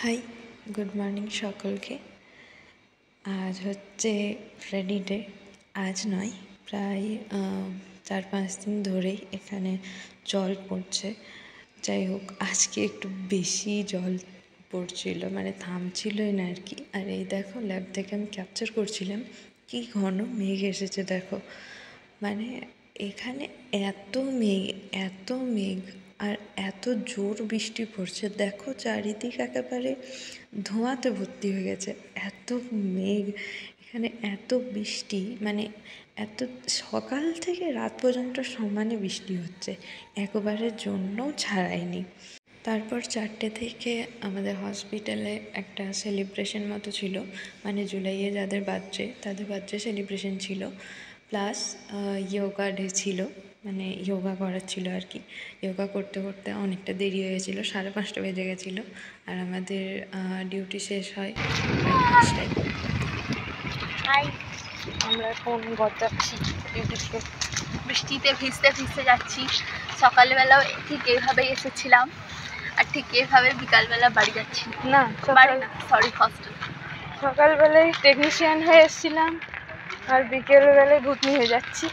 High, good morning সকলকে। আজ হচ্ছে ফ্রাইডে। আজ নয়, প্রায় 4-5 দিন ধরেই এখানে জল পড়ছে। যাই হোক, আজকে একটু বেশি জল পড়ছিল, মানে থামছিলই না আর কি। আর এই দেখো, ল্যাব থেকে আমি ক্যাপচার করছিলাম, কি ঘন মেঘ এসেছে দেখো। মানে এখানে এত মেঘ আর এত জোর বৃষ্টি পড়ছে, দেখো চারিদিক একেবারে ধোঁয়াতে ভর্তি হয়ে গেছে। এত মেঘ, এখানে এত বৃষ্টি, মানে এত সকাল থেকে রাত পর্যন্ত সমানে বৃষ্টি হচ্ছে, একবারের জন্যও ছাড়ায়নি। তারপর 4টে থেকে আমাদের হসপিটালে একটা সেলিব্রেশন মতো ছিল, মানে জুলাইয়ে যাদের বার্থডে তাদের বার্থডে সেলিব্রেশন ছিল, প্লাস যোগা ডে ছিল, মানে যোগা করাচ্ছিল আর কি। যোগা করতে করতে অনেকটা দেরি হয়ে গেছিলো, 5:30 বেজে গেছিলো। আর আমাদের ডিউটি শেষ হয় প্রায় 5টায়। আমরা এখন যাচ্ছি ডিউটিতে, বৃষ্টিতে ভিজতে ভিজতে যাচ্ছি। সকালবেলাও ঠিক এইভাবেই এসেছিলাম, আর ঠিক এইভাবে বিকালবেলা বাড়ি যাচ্ছি। হস্টেল। সকালবেলায় টেকনিশিয়ান হয়ে এসেছিলাম, আর বিকেলবেলায় ভূতনি হয়ে যাচ্ছি।